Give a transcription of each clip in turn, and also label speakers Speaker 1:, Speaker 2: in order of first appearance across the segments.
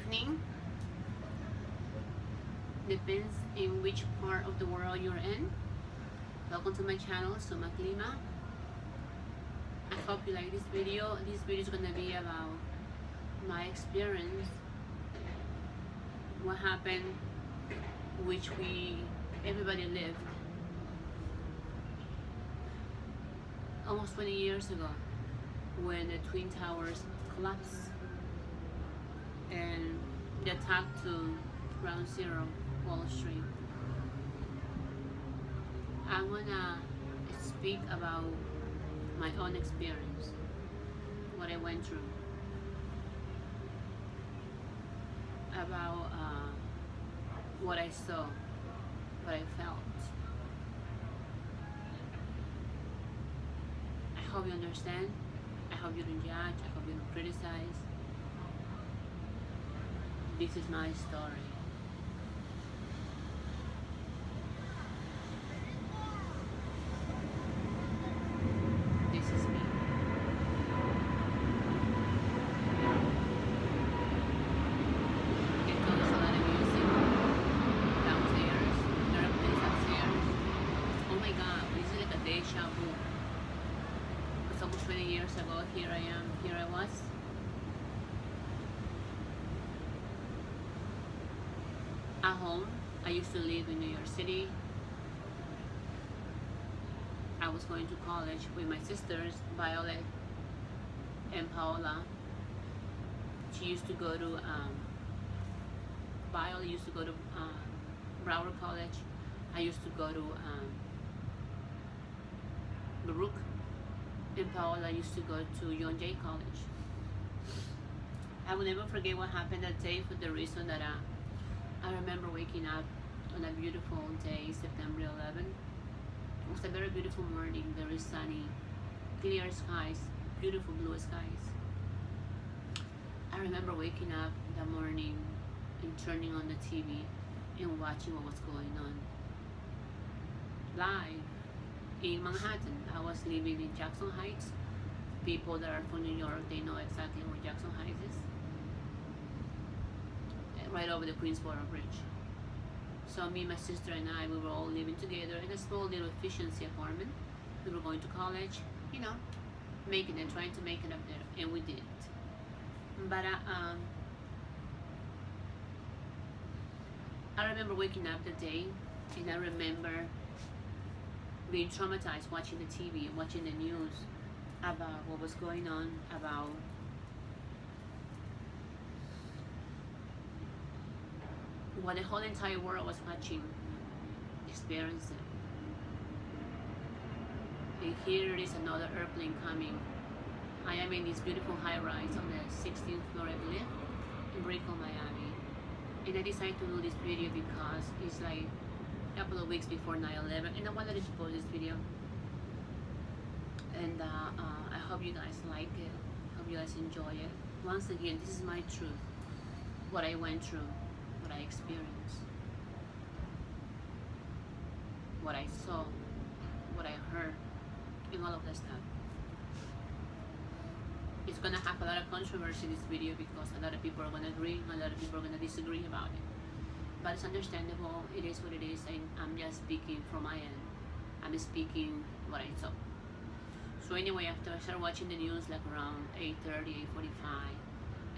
Speaker 1: evening. Depends in which part of the world you're in. Welcome to my channel, Sumac Lima. I hope you like this video. This video is gonna be about my experience, what happened, which everybody lived almost 20 years ago when the Twin Towers collapsed and the attack to Ground Zero, Wall Street. I wanna speak about my own experience, what I went through, about what I saw, what I felt. I hope you understand. I hope you don't judge. I hope you don't criticize. This is my story. This is me. It goes a lot of music downstairs. There are places upstairs. Oh my God, this is like a deja vu. It's almost 20 years ago. Here I am. Here I was. At home. I used to live in New York City. I was going to college with my sisters, Violet and Paola. She used to go to, Violet used to go to Broward College. I used to go to Baruch, and Paola used to go to John Jay College. I will never forget what happened that day for the reason that I remember waking up on a beautiful day, September 11. It was a very beautiful morning, very sunny, clear skies, beautiful blue skies. I remember waking up that morning and turning on the TV and watching what was going on. Live in Manhattan. I was living in Jackson Heights. People that are from New York, they know exactly where Jackson Heights is. Right over the Queensboro Bridge. So me, my sister and I, we were all living together in a small little efficiency apartment. We were going to college, you know, making it, trying to make it up there, and we did. But I remember waking up that day, and I remember being traumatized watching the TV, watching the news about what was going on, about what the whole entire world was watching, experiencing. And here is another airplane coming. I am in this beautiful high-rise on the 16th floor, I believe, in Brickell, Miami. And I decided to do this video because it's like a couple of weeks before 9/11, and I wanted to post this video. And I hope you guys like it. Hope you guys enjoy it. Once again, this is my truth, what I went through, what I experienced, what I saw, what I heard, and all of that stuff. It's gonna have a lot of controversy in this video because a lot of people are gonna agree, a lot of people are gonna disagree about it. But it's understandable, it is what it is, and I'm just speaking from my end. I'm speaking what I saw. So anyway, after I started watching the news like around 8:30, 8:45,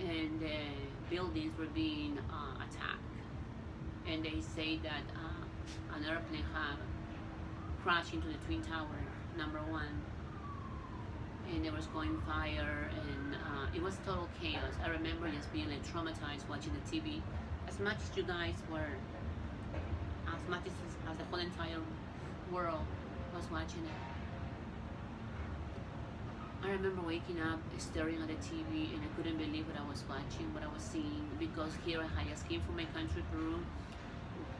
Speaker 1: and the buildings were being attacked, and they say that an airplane had crashed into the Twin Tower, #1, and there was going fire, and it was total chaos. I remember just being like traumatized watching the TV, as much as you guys were, as much as the whole entire world was watching it. I remember waking up, staring at the TV, and I couldn't believe what I was watching, what I was seeing, because here I just came from my country, Peru,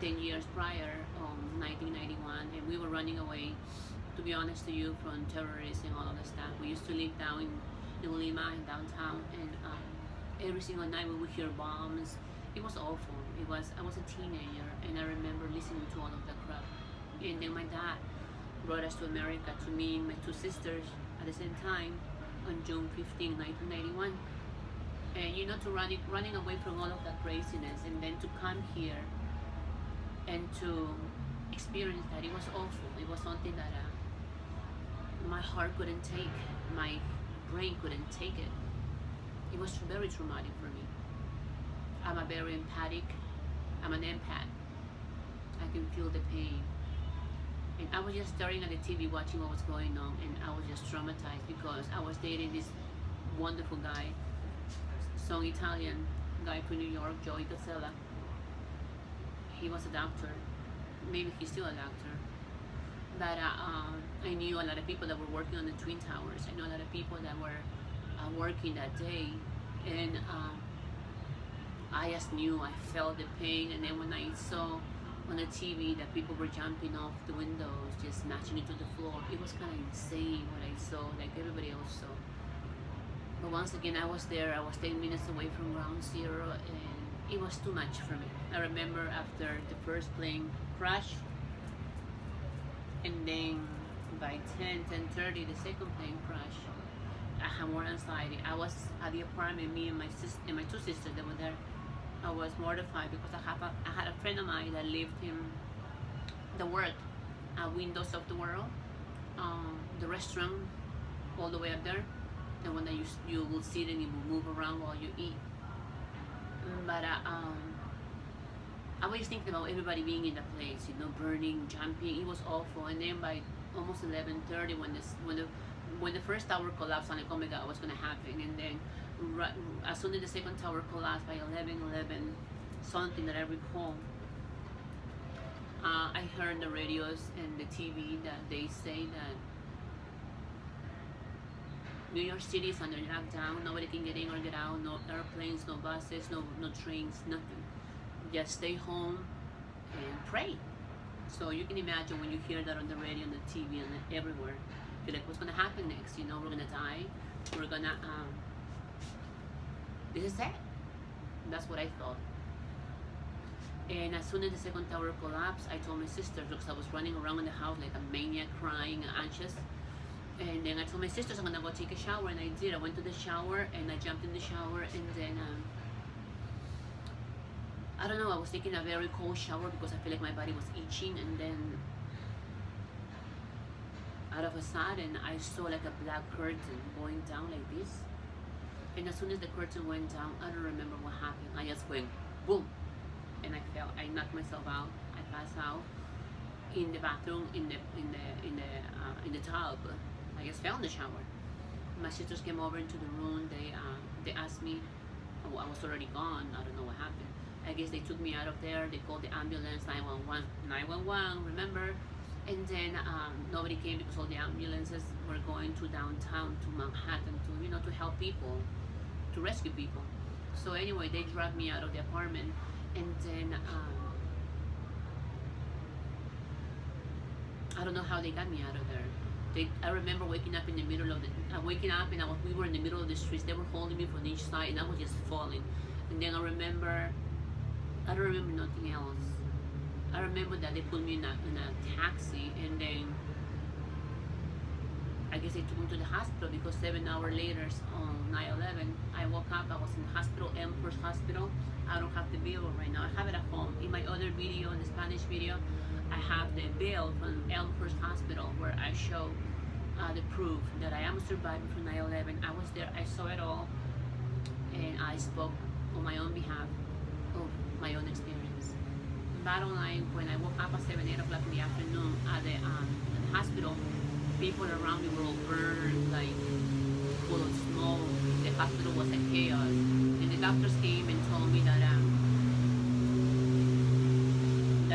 Speaker 1: 10 years prior, 1991, and we were running away, to be honest to you, from terrorists and all of that stuff. We used to live down in Lima, in downtown, and every single night we would hear bombs. It was awful. I was a teenager, and I remember listening to all of that crap. And then my dad brought us to America, to me and my two sisters, at the same time, on June 15, 1991. and you know, to running away from all of that craziness, and then to come here and to experience that. It was awful. It was something that my heart couldn't take, my brain couldn't take it. It was very traumatic for me. I'm a very empathic, I'm an empath. I can feel the pain. And I was just staring at the TV watching what was going on, and I was just traumatized because I was dating this wonderful guy, some Italian guy from New York, Joey Casella. He was a doctor. Maybe he's still a doctor. But I knew a lot of people that were working on the Twin Towers. I know a lot of people that were working that day. And I just knew, I felt the pain. And then when I saw on the TV that people were jumping off the windows, just smashing into the floor, it was kind of insane what I saw, like everybody else saw. But once again, I was there. I was 10 minutes away from ground zero, and it was too much for me. I remember after the first plane crashed, and then by 10:30, the second plane crashed. I had more anxiety. I was at the apartment, me and my sister and my two sisters that were there. I was mortified because I had a friend of mine that lived in the world, Windows of the World, the restaurant all the way up there, the one that you will sit and you will move around while you eat. But I was thinking about everybody being in the place, you know, burning, jumping. It was awful. And then by almost 11:30, when the first tower collapsed, I'm like, oh my God, what's gonna happen? And then as soon as the second tower collapsed by 11:11, something that I recall, I heard the radios and the TV that they say that New York City is under lockdown. Nobody can get in or get out. No airplanes, no buses, no trains, nothing. Just stay home and pray. So you can imagine when you hear that on the radio, on the TV, and everywhere, you're like, what's gonna happen next? You know, we're gonna die. We're gonna this is it. That's what I thought. And as soon as the second tower collapsed, I told my sister, because I was running around in the house like a maniac, crying, anxious. And then I told my sisters I'm gonna go take a shower, and I did. I went to the shower and I jumped in the shower, and then I don't know, I was taking a very cold shower because I feel like my body was itching, and then out of a sudden I saw like a black curtain going down like this. And as soon as the curtain went down, I don't remember what happened. I just went boom, and I fell. I knocked myself out. I passed out in the bathroom, in the tub. I just fell in the shower. My sisters came over into the room. They asked me. Oh, I was already gone. I don't know what happened. I guess they took me out of there. They called the ambulance, 911. Remember? And then nobody came because all the ambulances were going to downtown, to Manhattan, to help people, to rescue people. So anyway, they dragged me out of the apartment, and then I don't know how they got me out of there. I remember waking up in the middle of waking up, and we were in the middle of the streets. They were holding me from each side, and I was just falling. And then I don't remember nothing else. I remember that they put me in a taxi, and then I guess they took me to the hospital because 7 hours later on 9/11, I woke up. I was in the hospital, Elmhurst Hospital. I don't have the bill right now. I have it at home. In my other video, in the Spanish video, I have the bill from Elmhurst Hospital where I show the proof that I am a survivor from 9/11. I was there. I saw it all, and I spoke on my own behalf of my own experience. Bottom line, when I woke up at 7, 8 o'clock in the afternoon at the hospital, people around me were all burned, like full of smoke. The hospital was a chaos. And the doctors came and told me that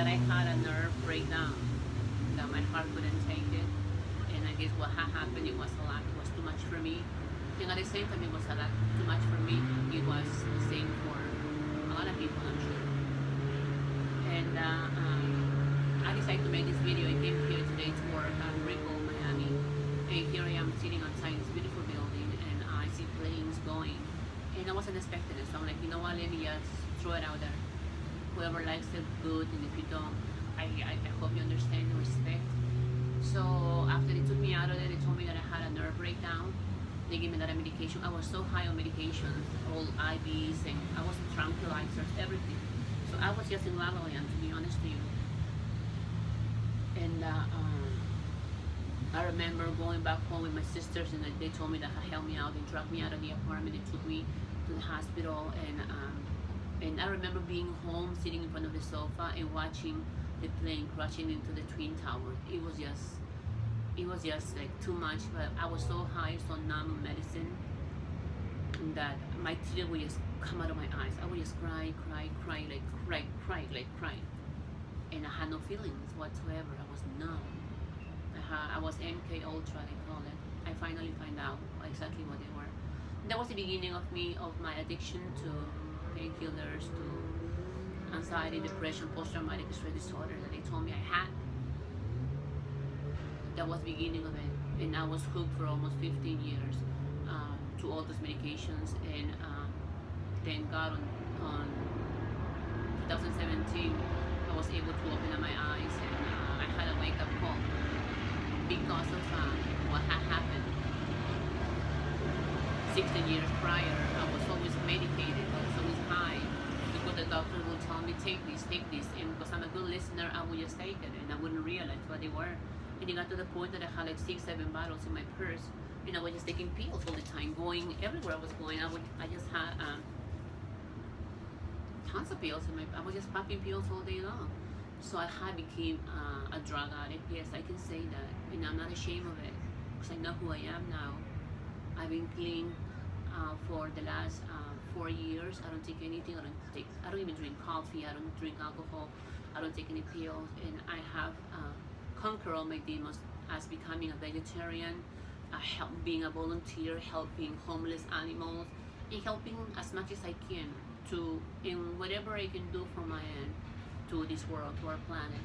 Speaker 1: I had a nerve breakdown, that my heart couldn't take it. And I guess what had happened, it was a lot. It was too much for me. And at the same time, it was a lot too much for me. It was the same for a lot of people, I'm sure. And I decided to make this video. I came here today to work at Rico, Miami. And here I am sitting outside this beautiful building, and I see planes going. And I wasn't expecting it. So I'm like, you know what, let me just throw it out there. Whoever likes it, good. And if you don't, I hope you understand and respect. So after they took me out of there, they told me that I had a nerve breakdown. They gave me a lot of medication. I was so high on medication, all IVs, and I was tranquilizers, everything. So I was just in La La Land, to be honest with you. And I remember going back home with my sisters, and they told me that they helped me out. They dragged me out of the apartment. They took me to the hospital, and I remember being home, sitting in front of the sofa, and watching the plane crashing into the Twin Towers. It was just like too much. But I was so high, so numb medicine, that my tears would just come out of my eyes. I would just cry, and I had no feelings whatsoever. I was numb. I was MK Ultra, they call it. I finally find out exactly what they were. That was the beginning of my addiction to painkillers, to anxiety, depression, post-traumatic stress disorder that they told me I had. That was the beginning of it, and I was hooked for almost 15 years to all those medications. And thank God on 2017 I was able to open up my eyes, and I had a wake-up call because of what had happened. 16 years prior, I was always medicated, I was always high, because the doctor would tell me, take this, and because I'm a good listener, I would just take it, and I wouldn't realize what they were. And it got to the point that I had like 6-7 bottles in my purse, and I was just taking pills all the time, going everywhere I was going. I just had tons of pills I was just popping pills all day long. So I had became a drug addict. Yes, I can say that, and I'm not ashamed of it, because I know who I am now. I've been clean for the last 4 years. I don't take anything. I don't even drink coffee. I don't drink alcohol. I don't take any pills, and I have conquered all my demons as becoming a vegetarian, being a volunteer, helping homeless animals, and helping as much as I can in whatever I can do from my end to this world, to our planet.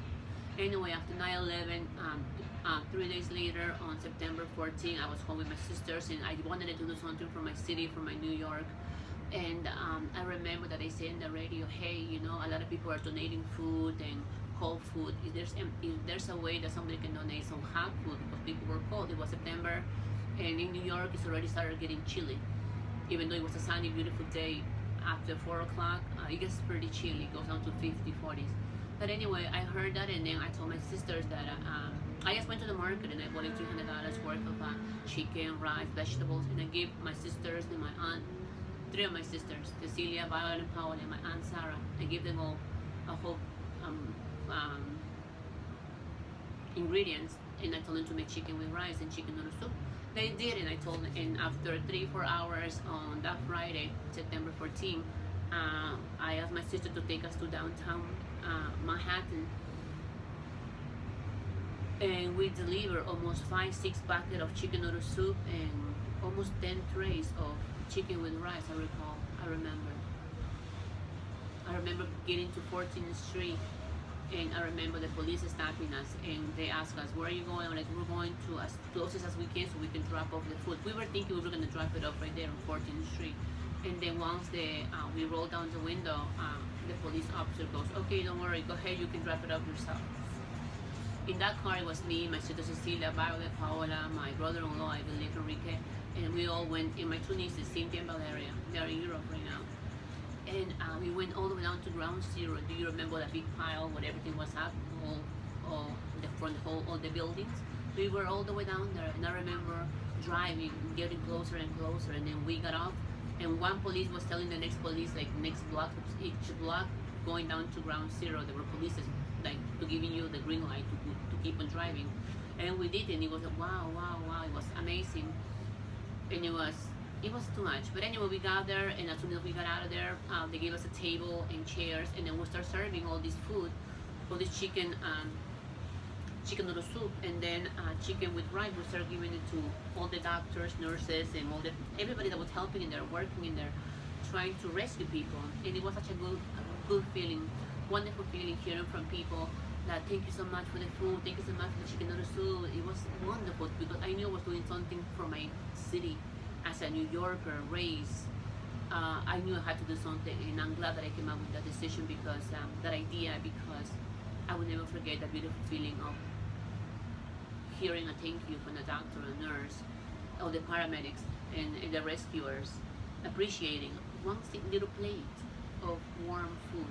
Speaker 1: Anyway, after 9/11, 3 days later, on September 14, I was home with my sisters, and I wanted to do something for my city, for my New York. And I remember that they said in the radio, hey, you know, a lot of people are donating food and cold food. If there's a way that somebody can donate some hot food, because people were cold. It was September, and in New York, it's already started getting chilly. Even though it was a sunny, beautiful day, after 4 o'clock, it gets pretty chilly. It goes down to 50, 40s. But anyway, I heard that, and then I told my sisters that I just went to the market and I bought $300 worth of chicken, rice, vegetables, and I gave my sisters and my aunt, 3 of my sisters, Cecilia, Violet, and Paola, and my aunt Sarah. I gave them all a whole ingredients, and I told them to make chicken with rice and chicken noodle soup. They did, and I told them, and after 3-4 hours on that Friday, September 14, I asked my sister to take us to downtown Manhattan, and we delivered almost 5-6 packets of chicken noodle soup and almost 10 trays of chicken with rice. I remember getting to 14th Street, and I remember the police stopping us, and they asked us, where are you going? I'm like, we're going to as closest as we can so we can drop off the food. We were thinking we were going to drop it off right there on 14th Street. And then once we rolled down the window, the police officer goes, okay, don't worry, go ahead, you can drop it off yourself. In that car, it was me, my sister Cecilia, Violet, Paola, my brother-in-law, I believe, Enrique, and we all went, and my 2 nieces, Cynthia and Valeria. They're in Europe right now. And we went all the way down to ground zero. Do you remember that big pile where everything was up, all the buildings? We were all the way down there, and I remember driving, getting closer and closer, and then we got off, and one police was telling the next police, like next block, each block, going down to ground zero. There were polices like to giving you the green light to keep on driving, and we did, and it was like, wow, it was amazing, and it was too much. But anyway, we got there, and as soon as we got out of there, they gave us a table and chairs, and then we start serving all this food, all this chicken noodle soup, and then chicken with rice. We started giving it to all the doctors, nurses, and everybody that was helping in there, working in there, trying to rescue people. And it was such a good feeling, wonderful feeling, hearing from people that thank you so much for the food, thank you so much for the chicken noodle soup. It was wonderful, because I knew I was doing something for my city. As a New Yorker raised, I knew I had to do something, and I'm glad that I came up with that decision, because that idea, because I will never forget that beautiful feeling of hearing a thank you from the doctor, a nurse, or the paramedics, and the rescuers appreciating one little plate of warm food.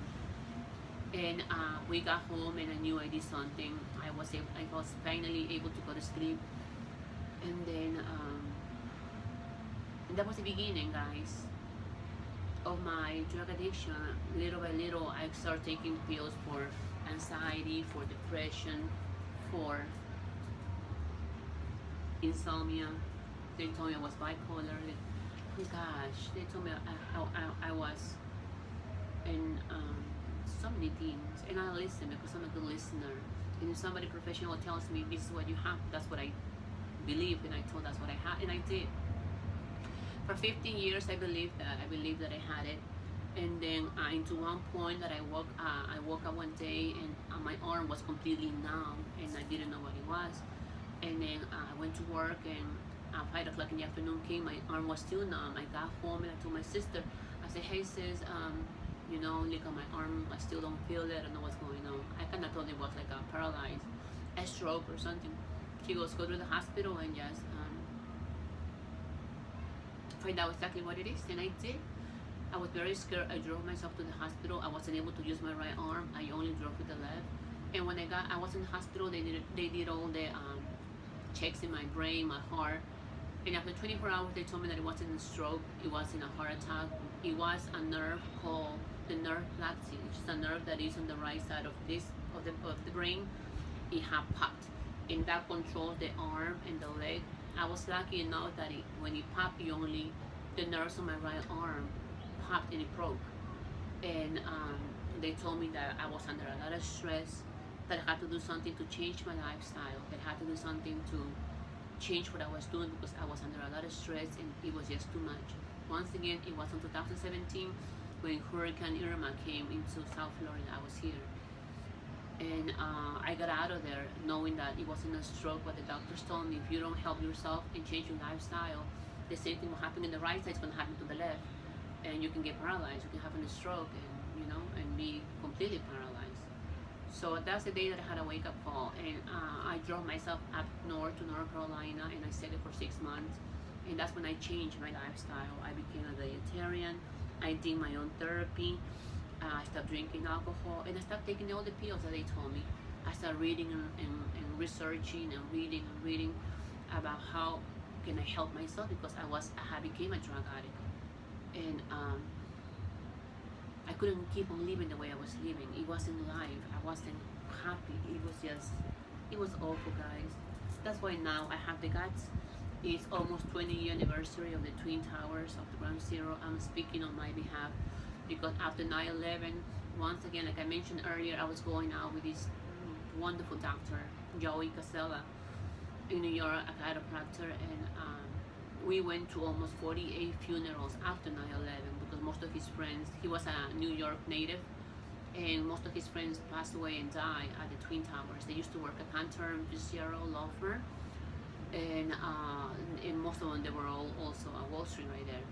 Speaker 1: And we got home, and I knew I did something. I was finally able to go to sleep, and then and that was the beginning, guys, of my drug addiction. Little by little, I started taking pills for anxiety, for depression, for insomnia. They told me I was bipolar. Gosh, they told me I was in so many things, and I listen because I'm a good listener. And if somebody professional tells me this is what you have, that's what I believed, and I told that's what I had, and I did. For 15 years, I believed that I had it, and then into one point that I woke up one day, and my arm was completely numb, and I didn't know what it was. And then I went to work, and 5 o'clock in the afternoon came, my arm was still numb. I got home, and I told my sister, I said, hey sis, you know, look at my arm, I still don't feel it, I don't know what's going on. I kind of thought it was like a paralyzed, a stroke or something. She goes, go to the hospital and just find out exactly what it is, and I did. I was very scared. I drove myself to the hospital. I wasn't able to use my right arm. I only drove with the left. And when I was in the hospital, they did all the checks in my brain, my heart. And after 24 hours, they told me that it wasn't a stroke. It wasn't a heart attack. It was a nerve called the nerve plexus, which is a nerve that is on the right side of the brain. It had popped, and that controls the arm and the leg. I was lucky enough that when it popped, the nerves on my right arm popped and it broke. And they told me that I was under a lot of stress, that I had to do something to change my lifestyle, that I had to do something to change what I was doing because I was under a lot of stress and it was just too much. Once again, it was in 2017 when Hurricane Irma came into South Florida. I was here. And I got out of there knowing that it wasn't a stroke, but the doctors told me if you don't help yourself and change your lifestyle, the same thing will happen in the right side, it's going to happen to the left. And you can get paralyzed, you can have a stroke, and and be completely paralyzed. So that's the day that I had a wake-up call, and I drove myself up north to North Carolina, and I stayed there for 6 months. And that's when I changed my lifestyle. I became a vegetarian. I did my own therapy. I stopped drinking alcohol, and I stopped taking all the pills that they told me. I started reading and researching and reading about how can I help myself, because I had became a drug addict, and I couldn't keep on living the way I was living. It wasn't life. I wasn't happy. It was awful, guys. That's why now I have the guts. It's almost 20-year anniversary of the Twin Towers of the Ground Zero. I'm speaking on my behalf, because after 9/11, once again, like I mentioned earlier, I was going out with this wonderful doctor, Joey Casella, in New York, a chiropractor, and we went to almost 48 funerals after 9/11, because most of his friends, he was a New York native, and most of his friends passed away and died at the Twin Towers. They used to work at Cantor and Fitzgerald law firm, and most of them, they were all also at Wall Street right there.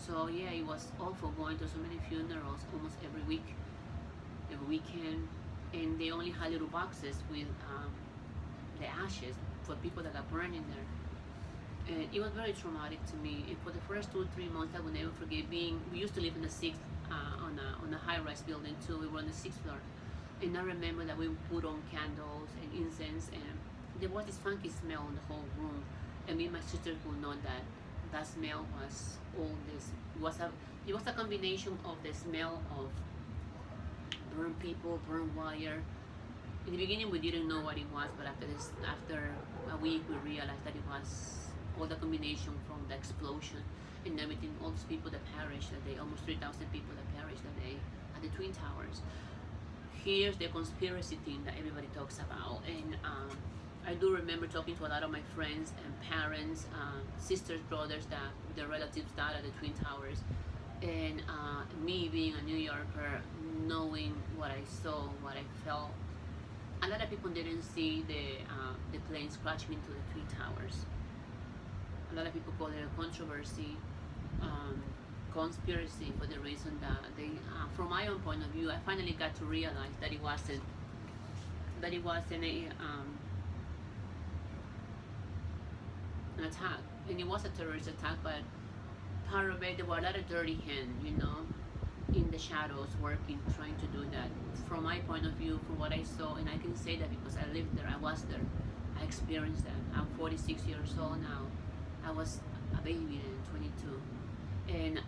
Speaker 1: So yeah, it was awful going to so many funerals almost every week, every weekend, and they only had little boxes with the ashes for people that got burned in there. And it was very traumatic to me. And for the first 2 or 3 months, I will never forget we used to live in the 6th, on a high-rise building too. We were on the 6th floor. And I remember that we put on candles and incense, and there was this funky smell in the whole room. And me and my sister would know that smell was all this. It was a combination of the smell of burned people, burned wire. In the beginning, we didn't know what it was, but after a week, we realized that it was all the combination from the explosion and everything. All those people that perished that day, almost 3,000 people that perished that day at the Twin Towers. Here's the conspiracy thing that everybody talks about, and I do remember talking to a lot of my friends and parents, sisters, brothers, that their relatives died at the Twin Towers, and me being a New Yorker, knowing what I saw, what I felt. A lot of people didn't see the planes crashing into the Twin Towers. A lot of people call it a controversy, conspiracy, for the reason that they, from my own point of view, I finally got to realize that it wasn't an attack, and it was a terrorist attack, but part of it, there were a lot of dirty hands, you know, in the shadows working, trying to do that. From my point of view, from what I saw, and I can say that because I lived there, I was there, I experienced that. I'm 46 years old now. I was a baby then, 22. And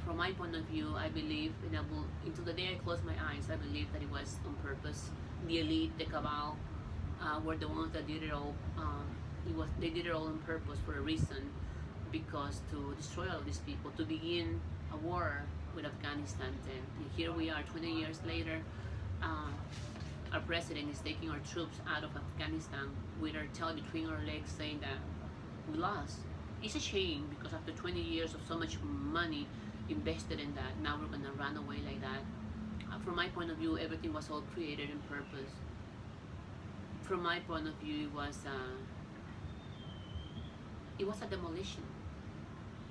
Speaker 1: from my point of view, I believe, and I will, until the day I close my eyes, I believe that it was on purpose. The elite, the cabal, were the ones that did it all. They did it all on purpose for a reason, because to destroy all these people, to begin a war with Afghanistan. And here we are, 20 years later. Our president is taking our troops out of Afghanistan with our tail between our legs, saying that we lost. It's a shame, because after 20 years of so much money invested in that, now we're gonna run away like that. From my point of view, everything was all created on purpose. From my point of view, it was a demolition,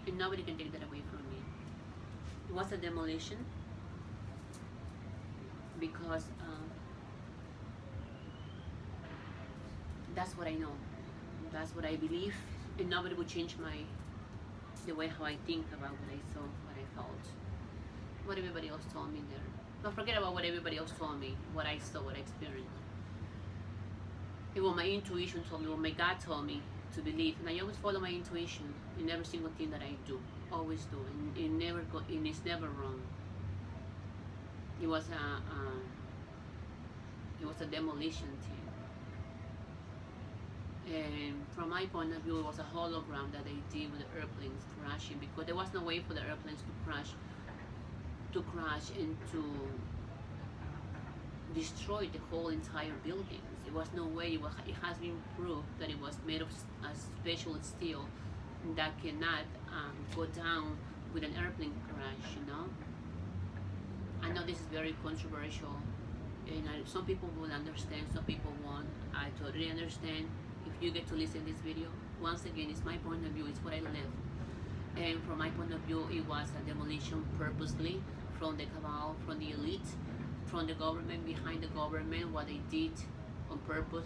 Speaker 1: and nobody can take that away from me. It was a demolition because that's what I know, that's what I believe, and nobody would change the way how I think about what I saw, what I felt, what everybody else told me there. Don't forget about what everybody else told me, what I saw, what I experienced. It was my intuition told me, what my God told me to believe, and I always follow my intuition in every single thing that I do, always do, and it's never wrong. It was a demolition thing. And from my point of view, it was a hologram that they did with the airplanes crashing, because there was no way for the airplanes to crash and to destroy the whole entire buildings. It was no way. It has been proved that it was made of a special steel that cannot go down with an airplane crash, you know. I know this is very controversial, and some people will understand, some people won't. I totally understand. If you get to listen to this video, once again, it's my point of view, it's what I lived. And from my point of view, it was a demolition purposely from the cabal, from the elite, from the government, behind the government, what they did on purpose.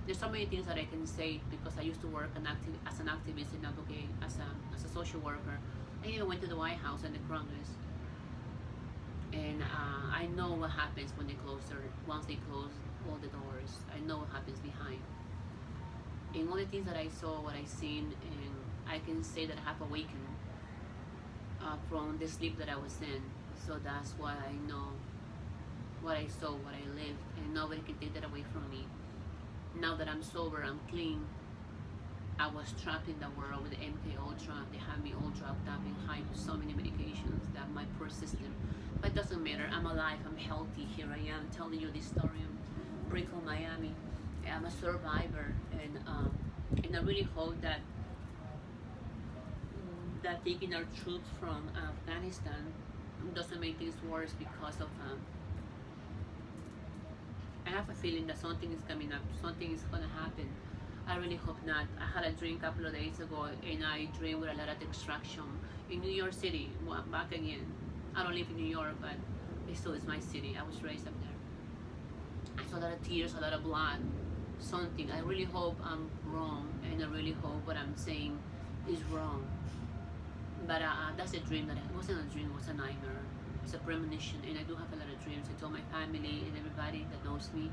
Speaker 1: There's so many things that I can say, because I used to work as an activist and advocate, as a social worker. I even went to the White House and the Congress. And I know what happens when once they close all the doors. I know what happens behind. And all the things that I saw, what I seen, and I can say that I have awakened from the sleep that I was in. So that's why I know what I saw, what I lived, and nobody can take that away from me. Now that I'm sober, I'm clean. I was trapped in the world with the MK Ultra. They had me all drugged up and high with so many medications, that my poor system. But it doesn't matter. I'm alive. I'm healthy. Here I am telling you this story. I'm Brickell, Miami. I'm a survivor, and I really hope that taking our troops from Afghanistan doesn't make things worse, because of I have a feeling that something is coming up, something is gonna happen. I really hope not. I had a dream a couple of days ago, and I dreamed with a lot of destruction in New York City. Well, I'm back again. I don't live in New York, but it still is my city. I was raised up there. I saw a lot of tears, a lot of blood, something. I really hope I'm wrong, and I really hope what I'm saying is wrong. But that's a dream. It wasn't a dream, it was a nightmare. It's a premonition, and I do have a lot of dreams. I told my family and everybody that knows me,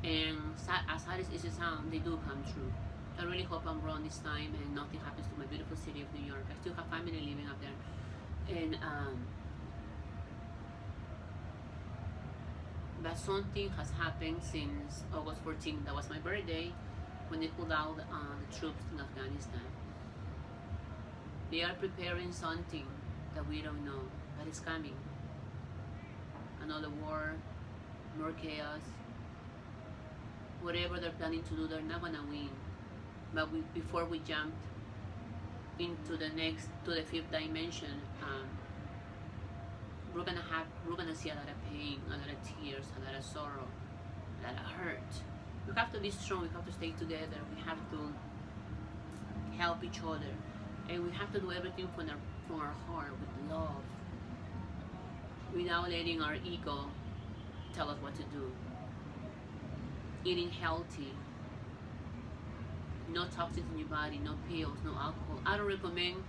Speaker 1: and as hard as it sounds, they do come true. I really hope I'm wrong this time, and nothing happens to my beautiful city of New York. I still have family living up there, and but something has happened since August 14th. That was my birthday, when they pulled out the troops in Afghanistan. They are preparing something that we don't know, but it's coming. Another war, more chaos. Whatever they're planning to do, they're not gonna win. But before we jump into the fifth dimension, we're gonna see a lot of pain, a lot of tears, a lot of sorrow, a lot of hurt. We have to be strong. We have to stay together. We have to help each other, and we have to do everything from our heart, with love, without letting our ego tell us what to do. Eating healthy, no toxins in your body, no pills, no alcohol. I don't recommend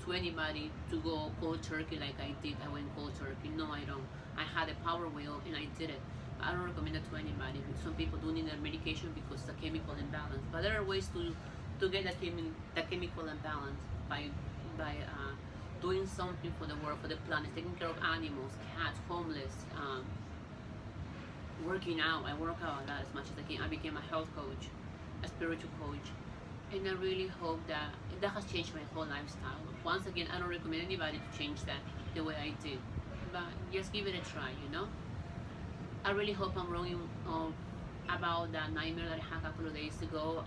Speaker 1: to anybody to go cold turkey like I did. I went cold turkey. No, I don't. I had a power wheel and I did it. I don't recommend it to anybody. Some people do need their medication because it's a chemical imbalance. But there are ways to get the chemical imbalance by doing something for the world, for the planet, taking care of animals, cats, homeless, working out. I work out a lot as much as I can. I became a health coach, a spiritual coach, and I really hope that has changed my whole lifestyle. Once again, I don't recommend anybody to change that the way I did, but just give it a try, you know. I really hope I'm wrong about that nightmare that I had a couple of days ago,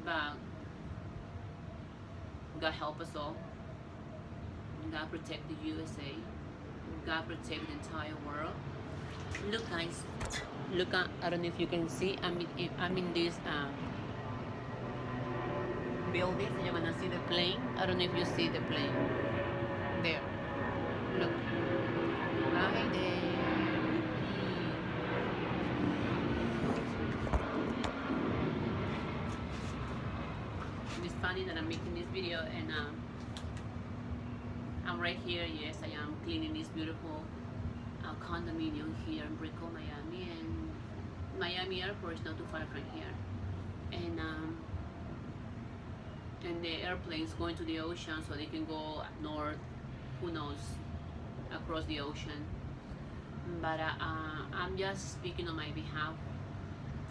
Speaker 1: but God help us all. God protect the USA. God protect the entire world. Look, guys. Look, I don't know if you can see. I'm in this building, and you're gonna see the plane. I don't know if you see the plane. There. Look. Right there. It's funny that I'm making this video and I'm right here. Yes, I am cleaning this beautiful condominium here in Brickell, Miami, and Miami Airport is not too far from here. And the airplane's going to the ocean, so they can go north. Who knows? Across the ocean. But I'm just speaking on my behalf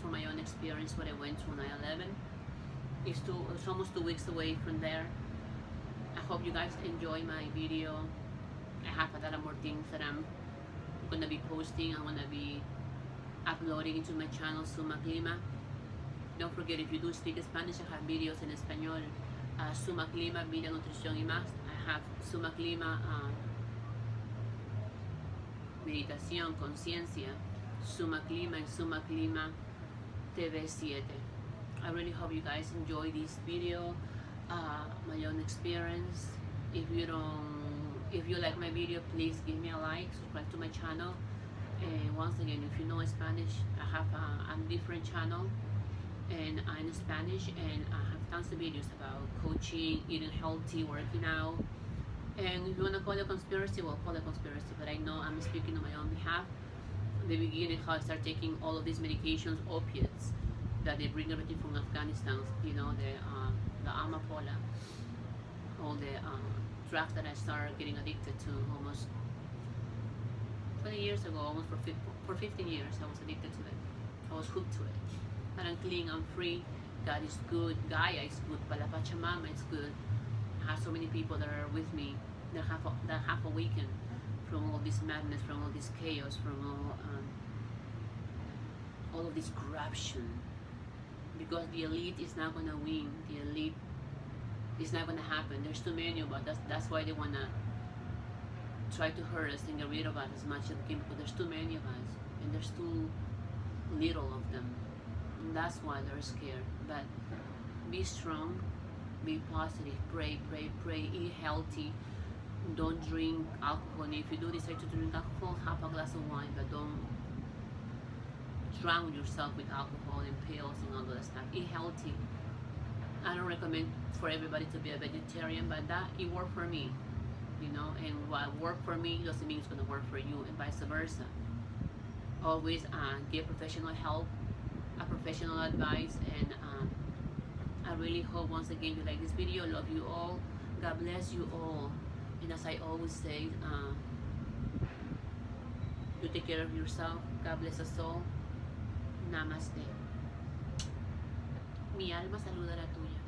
Speaker 1: from my own experience, what I went through 9/11. It's almost 2 weeks away from there. I hope you guys enjoy my video. I have a lot of more things that I'm gonna be posting. I'm gonna be uploading into my channel, Sumac Lima. Don't forget, if you do speak Spanish, I have videos in Español. Sumac Lima, Vida, Nutrición y Más. I have Sumac Lima, Meditación, Conciencia, Sumac Lima, and Sumac Lima TV7. I really hope you guys enjoy this video, my own experience. If you like my video, please give me a like, subscribe to my channel. And once again, if you know Spanish, I have a different channel, and I'm in Spanish, and I have tons of videos about coaching, eating healthy, working out. And if you want to call it a conspiracy, well, call it a conspiracy, but I know I'm speaking on my own behalf. In the beginning, how I started taking all of these medications, opiates, that they bring everything from Afghanistan, you know, the amapola, all the drugs that I started getting addicted to almost 20 years ago, almost for 15 years I was addicted to it. I was hooked to it. But I'm clean, I'm free, God is good, Gaia is good, Pala Pachamama is good. I have so many people that are with me that have awakened from all this madness, from all this chaos, from all of this corruption. Because the elite is not going to win. The elite is not going to happen. There's too many of us. That's why they want to try to hurt us and get rid of us as much as they can, because there's too many of us and there's too little of them. And that's why they're scared. But be strong, be positive, pray, pray, pray, eat healthy, don't drink alcohol. And if you do decide to drink alcohol, have a glass of wine, but don't drown yourself with alcohol and pills and all that stuff. Eat healthy. I don't recommend for everybody to be a vegetarian, but it worked for me, you know, and what worked for me doesn't mean it's going to work for you, and vice versa. Always get professional help, professional advice, and I really hope once again you like this video. Love you all. God bless you all. And as I always say, you take care of yourself. God bless us all. Namaste. Mi alma saluda la tuya.